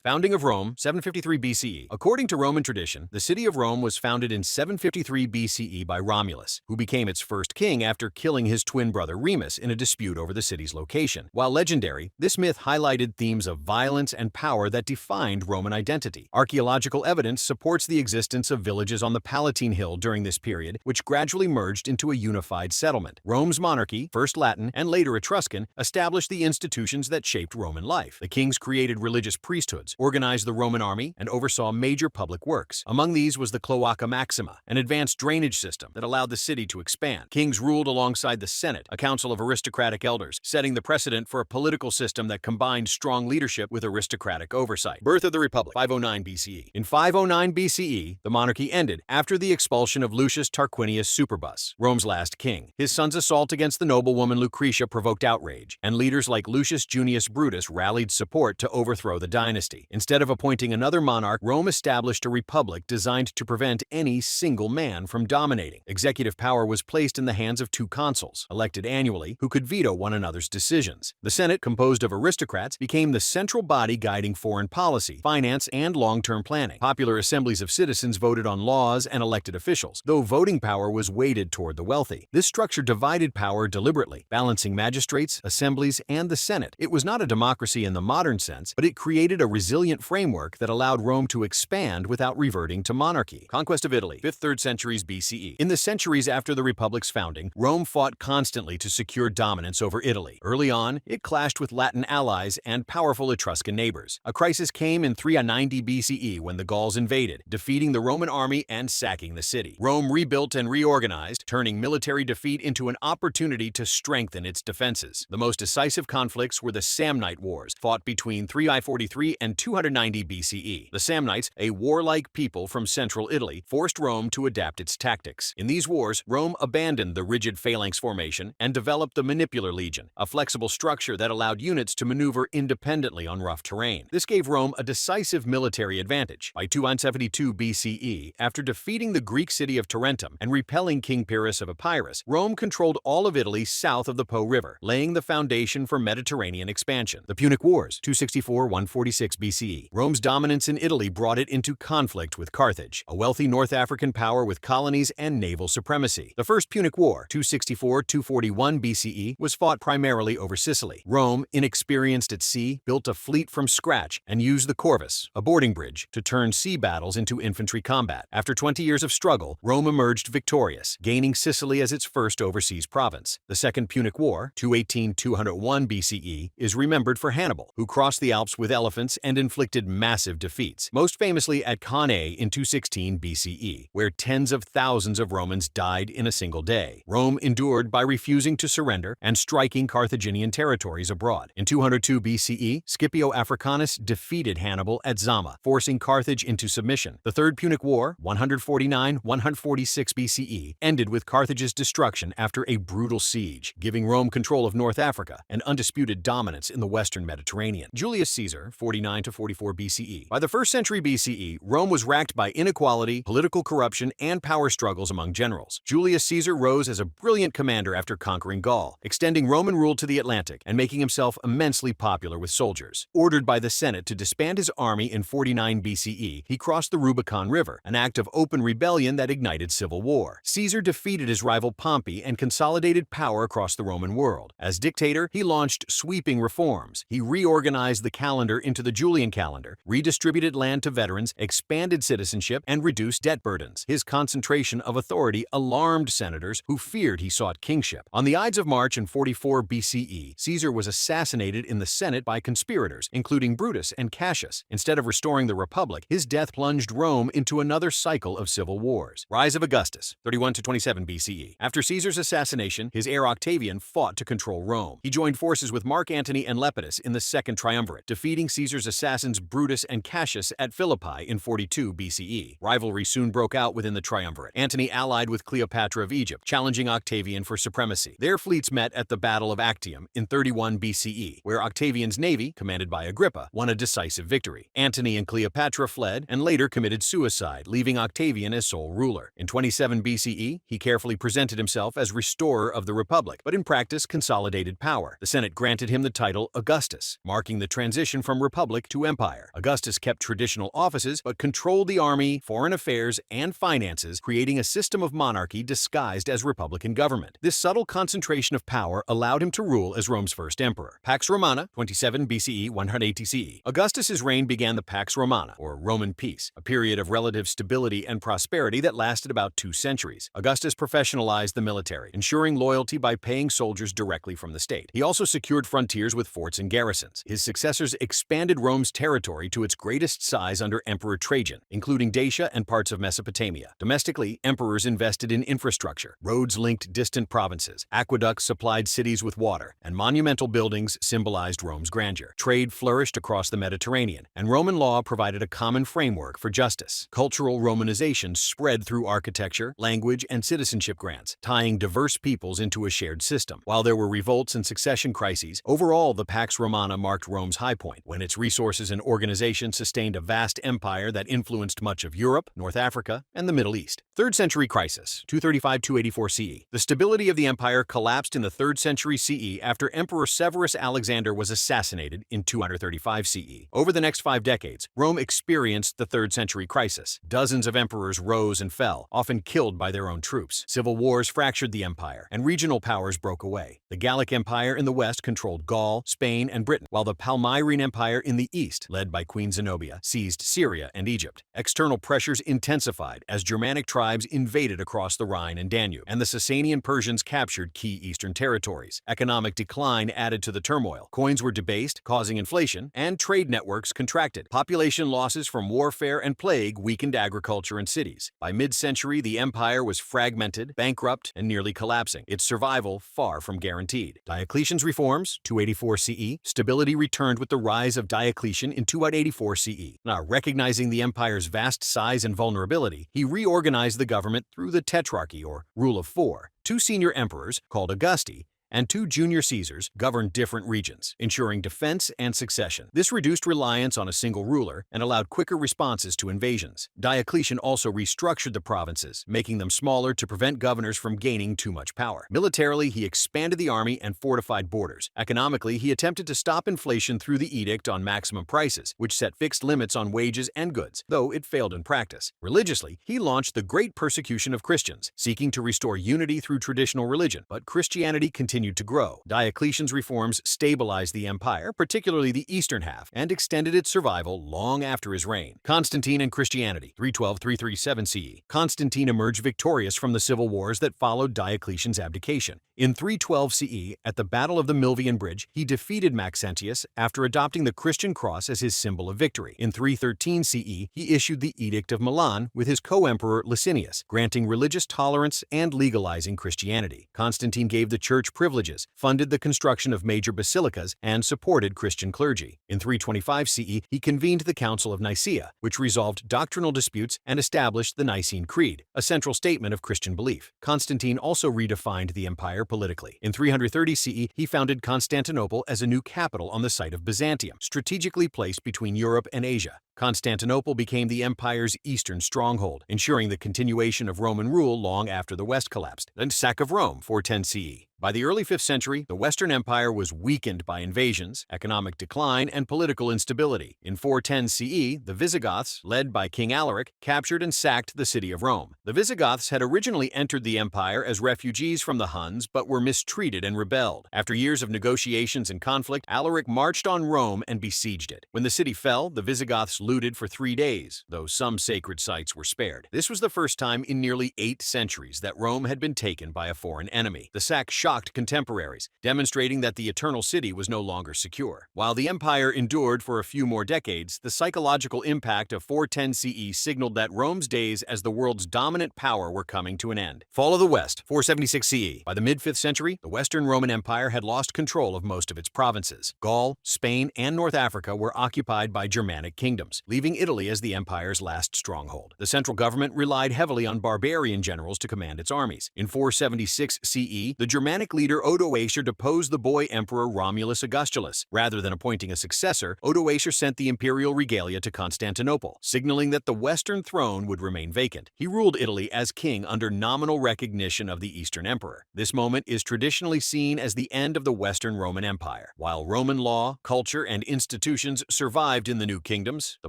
Founding of Rome, 753 BCE. According to Roman tradition, the city of Rome was founded in 753 BCE by Romulus, who became its first king after killing his twin brother Remus in a dispute over the city's location. While legendary, this myth highlighted themes of violence and power that defined Roman identity. Archaeological evidence supports the existence of villages on the Palatine Hill during this period, which gradually merged into a unified settlement. Rome's monarchy, first Latin and later Etruscan, established the institutions that shaped Roman life. The kings created religious priesthoods, organized the Roman army, and oversaw major public works. Among these was the Cloaca Maxima, an advanced drainage system that allowed the city to expand. Kings ruled alongside the Senate, a council of aristocratic elders, setting the precedent for a political system that combined strong leadership with aristocratic oversight. Birth of the Republic, 509 BCE. In 509 BCE, the monarchy ended after the expulsion of Lucius Tarquinius Superbus, Rome's last king. His son's assault against the noblewoman Lucretia provoked outrage, and leaders like Lucius Junius Brutus rallied support to overthrow the dynasty. Instead of appointing another monarch, Rome established a republic designed to prevent any single man from dominating. Executive power was placed in the hands of two consuls, elected annually, who could veto one another's decisions. The Senate, composed of aristocrats, became the central body guiding foreign policy, finance, and long-term planning. Popular assemblies of citizens voted on laws and elected officials, though voting power was weighted toward the wealthy. This structure divided power deliberately, balancing magistrates, assemblies, and the Senate. It was not a democracy in the modern sense, but it created a resilient framework that allowed Rome to expand without reverting to monarchy. Conquest of Italy, 5th-3rd centuries BCE. In the centuries after the Republic's founding, Rome fought constantly to secure dominance over Italy. Early on, it clashed with Latin allies and powerful Etruscan neighbors. A crisis came in 390 BCE when the Gauls invaded, defeating the Roman army and sacking the city. Rome rebuilt and reorganized, turning military defeat into an opportunity to strengthen its defenses. The most decisive conflicts were the Samnite Wars, fought between 343 and 290 BCE. The Samnites, a warlike people from central Italy, forced Rome to adapt its tactics. In these wars, Rome abandoned the rigid phalanx formation and developed the manipular legion, a flexible structure that allowed units to maneuver independently on rough terrain. This gave Rome a decisive military advantage. By 272 BCE, after defeating the Greek city of Tarentum and repelling King Pyrrhus of Epirus, Rome controlled all of Italy south of the Po River, laying the foundation for Mediterranean expansion. The Punic Wars, 264-146 BCE. Rome's dominance in Italy brought it into conflict with Carthage, a wealthy North African power with colonies and naval supremacy. The First Punic War, 264-241 BCE, was fought primarily over Sicily. Rome, inexperienced at sea, built a fleet from scratch and used the corvus, a boarding bridge, to turn sea battles into infantry combat. After 20 years of struggle, Rome emerged victorious, gaining Sicily as its first overseas province. The Second Punic War, 218-201 BCE, is remembered for Hannibal, who crossed the Alps with elephants and inflicted massive defeats, most famously at Cannae in 216 BCE, where tens of thousands of Romans died in a single day. Rome endured by refusing to surrender and striking Carthaginian territories abroad. In 202 BCE, Scipio Africanus defeated Hannibal at Zama, forcing Carthage into submission. The Third Punic War, 149-146 BCE, ended with Carthage's destruction after a brutal siege, giving Rome control of North Africa and undisputed dominance in the western Mediterranean. Julius Caesar, 49-44 BCE. By the 1st century BCE, Rome was racked by inequality, political corruption, and power struggles among generals. Julius Caesar rose as a brilliant commander after conquering Gaul, extending Roman rule to the Atlantic and making himself immensely popular with soldiers. Ordered by the Senate to disband his army in 49 BCE, he crossed the Rubicon River, an act of open rebellion that ignited civil war. Caesar defeated his rival Pompey and consolidated power across the Roman world. As dictator, he launched sweeping reforms. He reorganized the calendar into the Julian calendar, redistributed land to veterans, expanded citizenship, and reduced debt burdens. His concentration of authority alarmed senators who feared he sought kingship. On the Ides of March in 44 BCE, Caesar was assassinated in the Senate by conspirators, including Brutus and Cassius. Instead of restoring the Republic, his death plunged Rome into another cycle of civil wars. Rise of Augustus, 31-27 BCE. After Caesar's assassination, his heir Octavian fought to control Rome. He joined forces with Mark Antony and Lepidus in the Second Triumvirate, defeating Caesar's assassins Brutus and Cassius at Philippi in 42 BCE. Rivalry soon broke out within the Triumvirate. Antony allied with Cleopatra of Egypt, challenging Octavian for supremacy. Their fleets met at the Battle of Actium in 31 BCE, where Octavian's navy, commanded by Agrippa, won a decisive victory. Antony and Cleopatra fled and later committed suicide, leaving Octavian as sole ruler. In 27 BCE, he carefully presented himself as restorer of the Republic, but in practice consolidated power. The Senate granted him the title Augustus, marking the transition from Republic to to empire. Augustus kept traditional offices but controlled the army, foreign affairs, and finances, creating a system of monarchy disguised as republican government. This subtle concentration of power allowed him to rule as Rome's first emperor. Pax Romana, 27 BCE, 180 CE. Augustus's reign began the Pax Romana, or Roman peace, a period of relative stability and prosperity that lasted about 2 centuries. Augustus professionalized the military, ensuring loyalty by paying soldiers directly from the state. He also secured frontiers with forts and garrisons. His successors expanded Rome's territory to its greatest size under Emperor Trajan, including Dacia and parts of Mesopotamia. Domestically, emperors invested in infrastructure. Roads linked distant provinces, aqueducts supplied cities with water, and monumental buildings symbolized Rome's grandeur. Trade flourished across the Mediterranean, and Roman law provided a common framework for justice. Cultural Romanization spread through architecture, language, and citizenship grants, tying diverse peoples into a shared system. While there were revolts and succession crises, overall the Pax Romana marked Rome's high point, when its resources and organization sustained a vast empire that influenced much of Europe, North Africa, and the Middle East. 3rd century crisis, 235–284 CE. The stability of the empire collapsed in the 3rd century CE after Emperor Severus Alexander was assassinated in 235 CE. Over the next 5 decades, Rome experienced the 3rd century crisis. Dozens of emperors rose and fell, often killed by their own troops. Civil wars fractured the empire, and regional powers broke away. The Gallic Empire in the west controlled Gaul, Spain, and Britain, while the Palmyrene Empire in the east, led by Queen Zenobia, seized Syria and Egypt. External pressures intensified as Germanic tribes invaded across the Rhine and Danube, and the Sasanian Persians captured key eastern territories. Economic decline added to the turmoil. Coins were debased, causing inflation, and trade networks contracted. Population losses from warfare and plague weakened agriculture and cities. By mid-century, the empire was fragmented, bankrupt, and nearly collapsing, its survival far from guaranteed. Diocletian's reforms, 284 CE. Stability returned with the rise of Diocletian in 284 CE. Now, recognizing the empire's vast size and vulnerability, he reorganized the government through the Tetrarchy, or Rule of 4. 2 senior emperors, called Augusti, and 2 junior Caesars governed different regions, ensuring defense and succession. This reduced reliance on a single ruler and allowed quicker responses to invasions. Diocletian also restructured the provinces, making them smaller to prevent governors from gaining too much power. Militarily, he expanded the army and fortified borders. Economically, he attempted to stop inflation through the Edict on Maximum Prices, which set fixed limits on wages and goods, though it failed in practice. Religiously, he launched the Great Persecution of Christians, seeking to restore unity through traditional religion, but Christianity continued to grow. Diocletian's reforms stabilized the empire, particularly the eastern half, and extended its survival long after his reign. Constantine and Christianity, 312–337 CE. Constantine emerged victorious from the civil wars that followed Diocletian's abdication. In 312 CE, at the Battle of the Milvian Bridge, he defeated Maxentius after adopting the Christian cross as his symbol of victory. In 313 CE, he issued the Edict of Milan with his co-emperor Licinius, granting religious tolerance and legalizing Christianity. Constantine gave the church privileges, funded the construction of major basilicas, and supported Christian clergy. In 325 CE, he convened the Council of Nicaea, which resolved doctrinal disputes and established the Nicene Creed, a central statement of Christian belief. Constantine also redefined the empire politically. In 330 CE, he founded Constantinople as a new capital on the site of Byzantium, strategically placed between Europe and Asia. Constantinople became the empire's eastern stronghold, ensuring the continuation of Roman rule long after the West collapsed. Then sack of Rome, 410 CE. By the early 5th century, the Western Empire was weakened by invasions, economic decline, and political instability. In 410 CE, the Visigoths, led by King Alaric, captured and sacked the city of Rome. The Visigoths had originally entered the empire as refugees from the Huns but were mistreated and rebelled. After years of negotiations and conflict, Alaric marched on Rome and besieged it. When the city fell, the Visigoths looted for 3 days, though some sacred sites were spared. This was the first time in nearly 8 centuries that Rome had been taken by a foreign enemy. The sack shocked contemporaries, demonstrating that the Eternal City was no longer secure. While the empire endured for a few more decades, the psychological impact of 410 CE signaled that Rome's days as the world's dominant power were coming to an end. Fall of the West, 476 CE. By the mid-5th century, the Western Roman Empire had lost control of most of its provinces. Gaul, Spain, and North Africa were occupied by Germanic kingdoms, leaving Italy as the empire's last stronghold. The central government relied heavily on barbarian generals to command its armies. In 476 CE, the Germanic Germanic leader Odoacer deposed the boy emperor Romulus Augustulus. Rather than appointing a successor, Odoacer sent the imperial regalia to Constantinople, signaling that the Western throne would remain vacant. He ruled Italy as king under nominal recognition of the Eastern emperor. This moment is traditionally seen as the end of the Western Roman Empire. While Roman law, culture, and institutions survived in the new kingdoms, the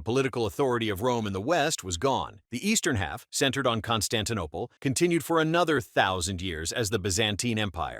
political authority of Rome in the West was gone. The eastern half, centered on Constantinople, continued for another 1,000 years as the Byzantine Empire.